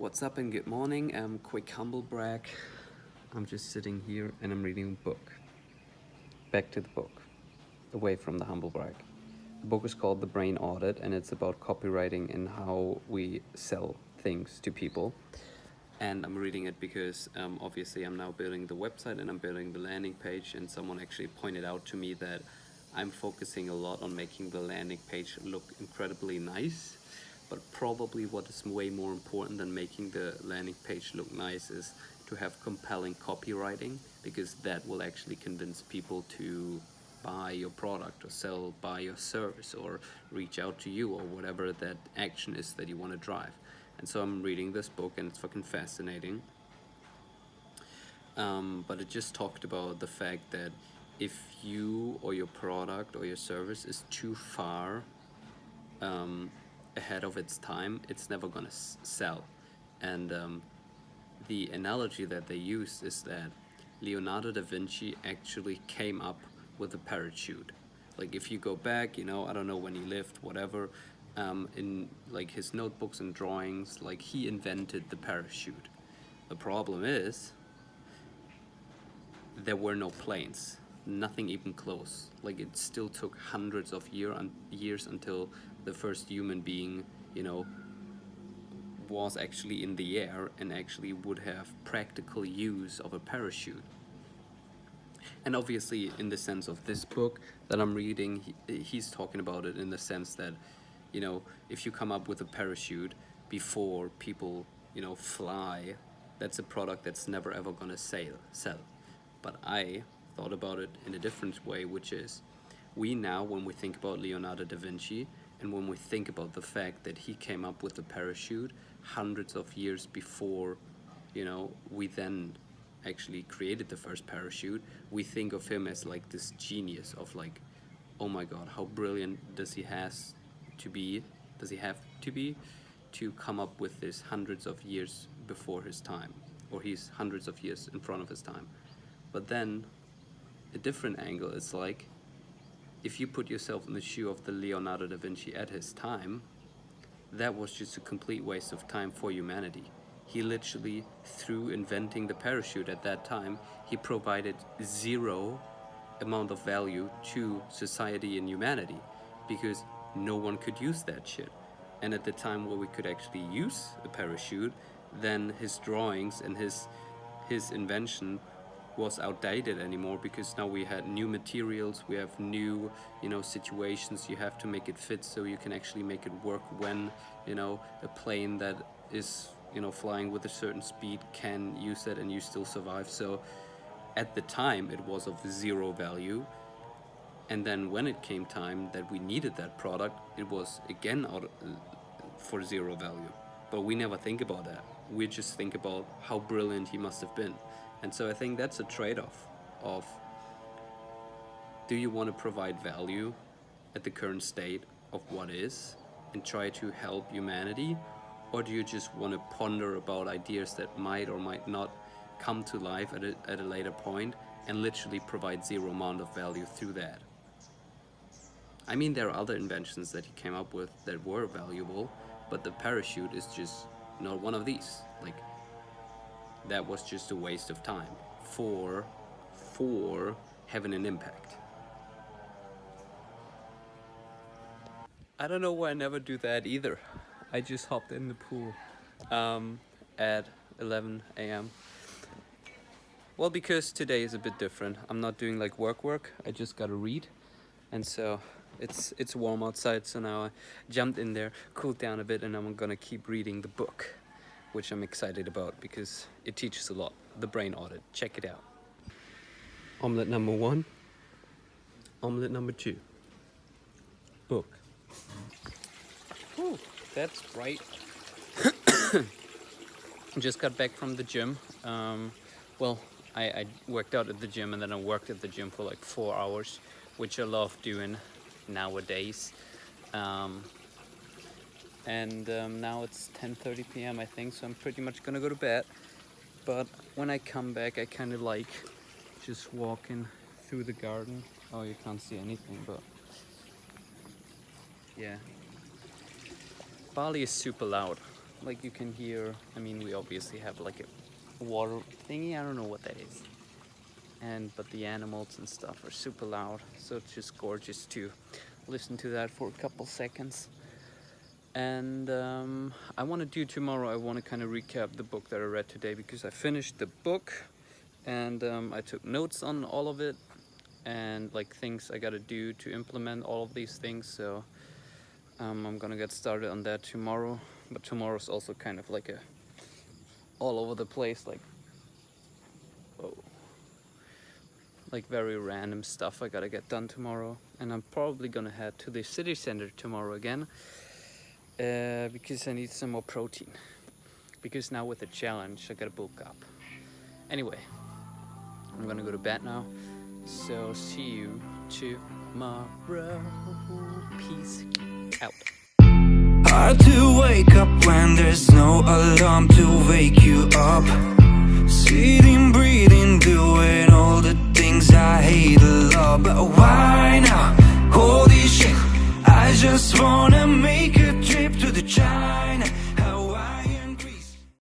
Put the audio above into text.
What's up and good morning. Quick humble brag. I'm just sitting here and I'm reading a book. Back to the book, away from the humble brag. The book is called The Brain Audit and it's about copywriting and how we sell things to people. And I'm reading it because obviously I'm now building the website and I'm building the landing page, and someone actually pointed out to me that I'm focusing a lot on making the landing page look incredibly nice. But probably what is way more important than making the landing page look nice is to have compelling copywriting, because that will actually convince people to buy your product or buy your service or reach out to you or whatever that action is that you want to drive. And so I'm reading this book and it's fucking fascinating. But it just talked about the fact that if you or your product or your service is too far ahead of its time, it's never gonna sell. And the analogy that they use is that Leonardo da Vinci actually came up with a parachute. Like if you go back, I don't know when he lived, whatever, in like his notebooks and drawings, like he invented the parachute. The problem is there were no planes, nothing even close. Like it still took hundreds of years until the first human being, was actually in the air and actually would have practical use of a parachute. And obviously in the sense of this book that I'm reading, he's talking about it in the sense that, if you come up with a parachute before people, fly, that's a product that's never ever gonna sell. But I thought about it in a different way, which is we now, when we think about Leonardo da Vinci and when we think about the fact that he came up with the parachute hundreds of years before, we then actually created the first parachute, we think of him as like this genius of like, oh my god, how brilliant does he have to be to come up with this hundreds of years before his time, or he's hundreds of years in front of his time. But then a different angle is like, if you put yourself in the shoe of the Leonardo da Vinci at his time, that was just a complete waste of time for humanity. He literally, through inventing the parachute at that time, he provided zero amount of value to society and humanity, because no one could use that shit. And at the time where we could actually use a parachute, then his drawings and his invention was outdated anymore, because now we had new materials, we have new situations. You have to make it fit so you can actually make it work when a plane that is flying with a certain speed can use that and you still survive. So at the time it was of zero value, and then when it came time that we needed that product, it was again for zero value. But we never think about that. We just think about how brilliant he must have been. And so I think that's a trade-off of, do you want to provide value at the current state of what is and try to help humanity, or do you just want to ponder about ideas that might or might not come to life at a later point and literally provide zero amount of value through that? I mean, there are other inventions that he came up with that were valuable, but the parachute is just not one of these. Like, that was just a waste of time for having an impact. I don't know why I never do that either. I just hopped in the pool at 11 a.m. Well, because today is a bit different. I'm not doing like work. I just gotta read. And so it's warm outside, so now I jumped in there, cooled down a bit, and I'm gonna keep reading the book, which I'm excited about because it teaches a lot. The Brain Audit. Check it out. Omelette number 1. Omelette number 2. Book. Whew, that's right. Just got back from the gym. I worked out at the gym and then I worked at the gym for like 4 hours, which I love doing nowadays. Now it's 10:30 p.m. I think, so I'm pretty much gonna go to bed. But when I come back, I kind of like just walking through the garden. Oh, you can't see anything, but yeah. Bali is super loud. like you can hear, I mean, we obviously have like a water thingy, I don't know what that is. But the animals and stuff are super loud, so it's just gorgeous to listen to that for a couple seconds. And I want to do tomorrow, I want to kind of recap the book that I read today, because I finished the book and I took notes on all of it and like things I gotta do to implement all of these things. So I'm gonna get started on that tomorrow. But tomorrow's also kind of like a all over the place, like, whoa, like very random stuff I gotta get done tomorrow. And I'm probably gonna head to the city center tomorrow again, because I need some more protein, because now with the challenge I gotta bulk up. Anyway, I'm gonna go to bed now, so see you tomorrow. Peace out. Hard to wake up when there's no alarm to wake you up. Sitting, breathing, doing all the things I hate a lot. But why now? Holy shit, I just wanna make a trip to the China.